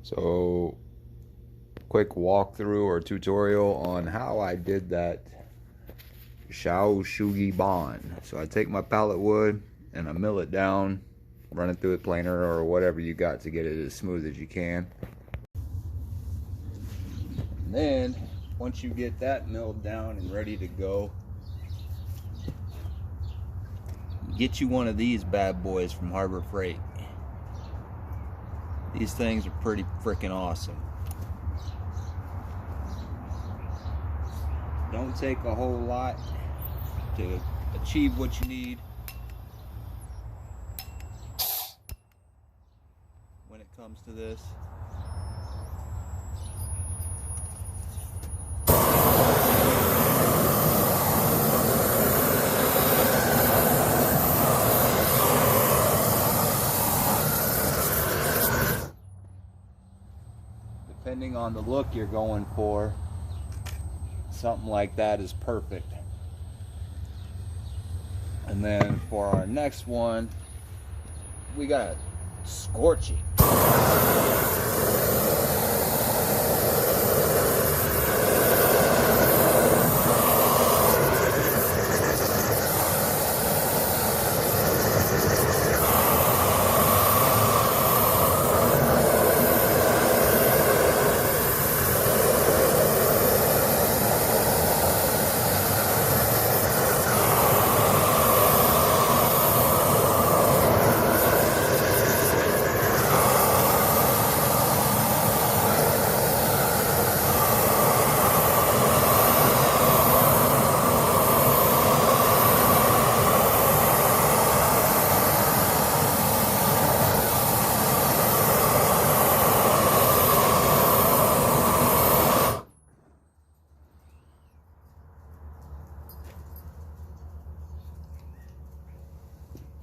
So, quick walkthrough or tutorial on how I did that Shou sugi bond. So I take my pallet wood and I mill it down, run it through a planer or whatever you got to get it as smooth as you can. And then once you get that milled down and ready to go, get you one of these bad boys from Harbor Freight. These things are pretty freaking awesome. Don't take a whole lot to achieve what you need when it comes to this. Depending on the look you're going for, something like that is perfect. And then for our next one, we gotta scorch it.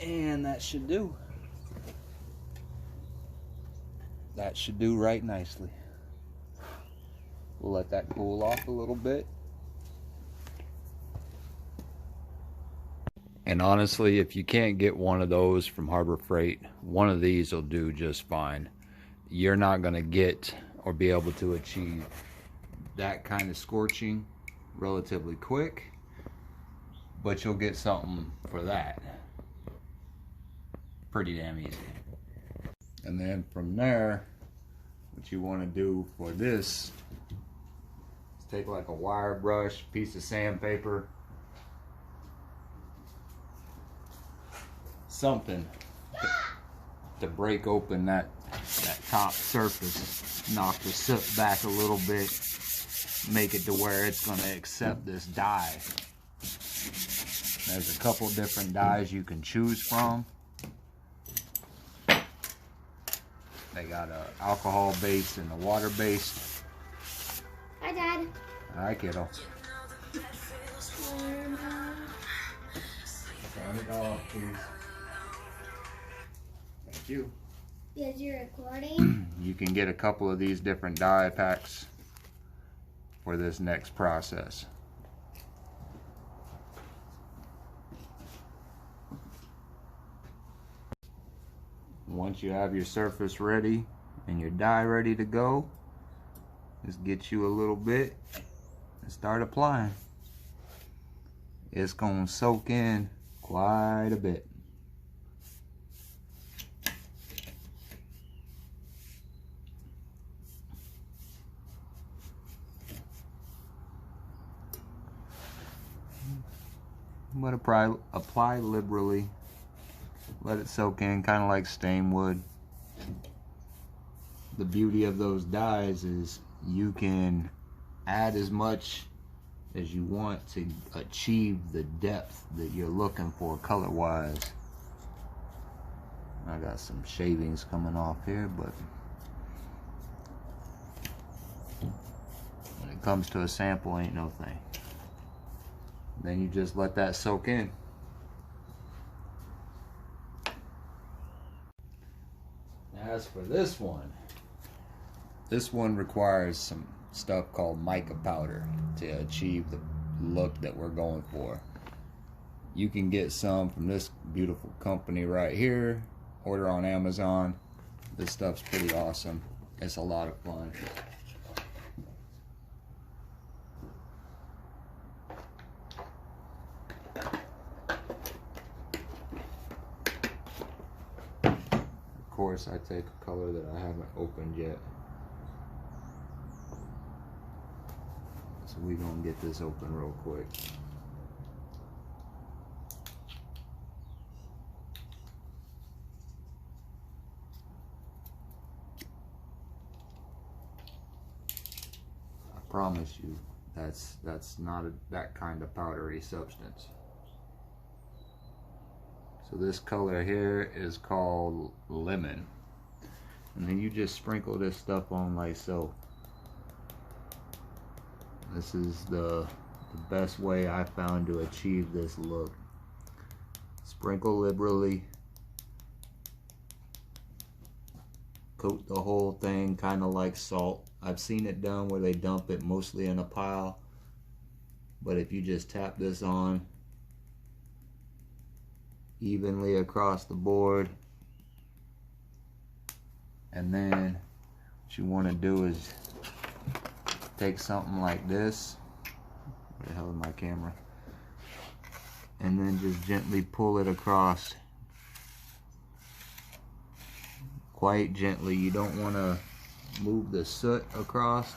And that should do. That should do right nicely. We'll let that cool off a little bit. And honestly, if you can't get one of those from Harbor Freight, one of these will do just fine. You're not going to get or be able to achieve that kind of scorching relatively quick, but you'll get something for that pretty damn easy. And then from there, what you want to do for this is take like a wire brush, piece of sandpaper, something to break open that top surface, knock the soot back a little bit, make it to where it's going to accept this dye. There's a couple different dyes you can choose from. They got a alcohol based and a water based. Hi, Dad. Hi, kiddo. Turn it off, please. Thank you. Is you recording? You can get a couple of these different dye packs for this next process. Once you have your surface ready and your dye ready to go, just get you a little bit and start applying. It's going to soak in quite a bit. But apply liberally. Let it soak in, kind of like stain wood. The beauty of those dyes is you can add as much as you want to achieve the depth that you're looking for color wise. I got some shavings coming off here, but when it comes to a sample, ain't no thing. Then you just let that soak in. As for this one requires some stuff called mica powder to achieve the look that we're going for. You can get some from this beautiful company right here. Order on Amazon. This stuff's pretty awesome. It's a lot of fun. Of course, I take a color that I haven't opened yet. So we're gonna get this open real quick. I promise you, that's not that kind of powdery substance. So this color here is called lemon. And then you just sprinkle this stuff on like so. This is the best way I found to achieve this look. Sprinkle liberally. Coat the whole thing kind of like salt. I've seen it done where they dump it mostly in a pile. But if you just tap this on evenly across the board, and then what you want to do is take something like this. Where the hell is my camera? And then just gently pull it across. Quite gently. You don't want to move the soot across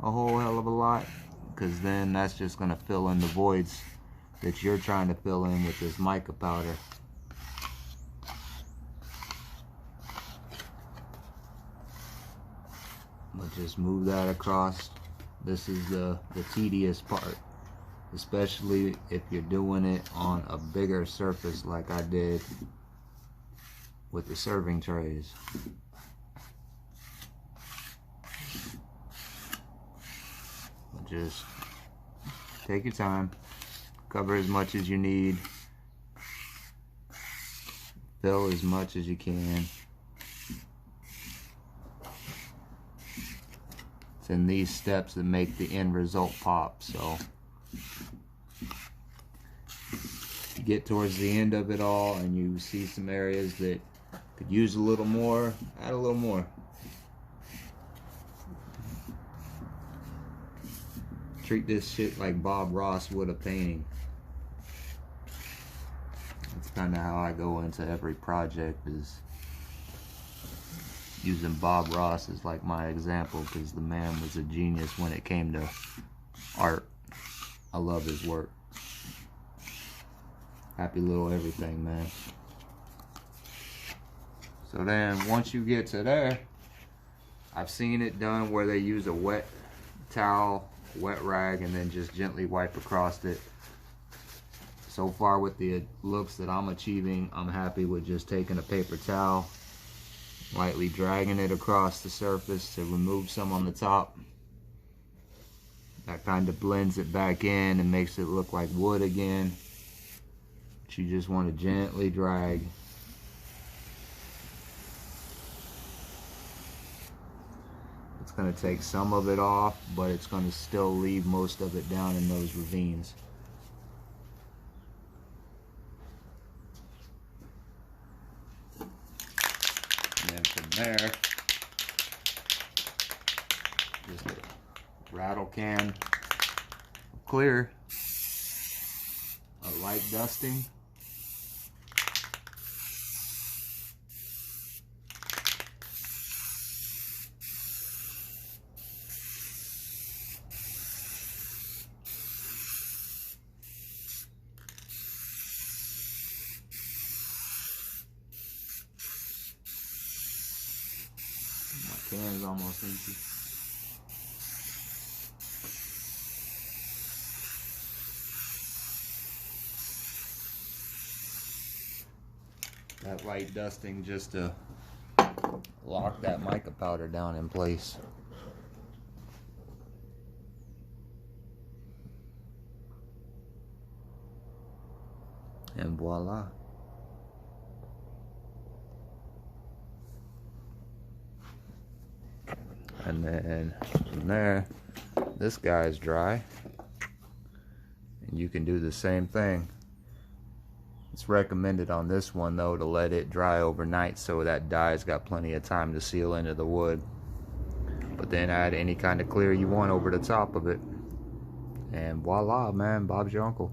a whole hell of a lot, because then that's just going to fill in the voids that you're trying to fill in with this mica powder. But just move that across. This is the tedious part, especially if you're doing it on a bigger surface like I did with the serving trays. Just take your time, cover as much as you need, fill as much as you can. It's in these steps that make the end result pop. So you get towards the end of it all and you see some areas that could use a little more, add a little more. Treat this shit like Bob Ross would a painting. That's kind of how I go into every project, is using Bob Ross as like my example, because the man was a genius when it came to art. I love his work. Happy little everything, man. So then once you get to there, I've seen it done where they use a wet towel, wet rag, and then just gently wipe across it. So far with the looks that I'm achieving, I'm happy with just taking a paper towel, lightly dragging it across the surface to remove some on the top. That kind of blends it back in and makes it look like wood again. But you just want to gently drag. It's going to take some of it off, but it's going to still leave most of it down in those ravines. And then from there, just a rattle can of clear, a light dusting. My can is almost empty. That light dusting just to lock that mica powder down in place. And voila. And then from there, this guy's dry. And you can do the same thing. It's recommended on this one though to let it dry overnight so that dye's got plenty of time to seal into the wood. then add any kind of clear you want over the top of it. And voila, man, Bob's your uncle.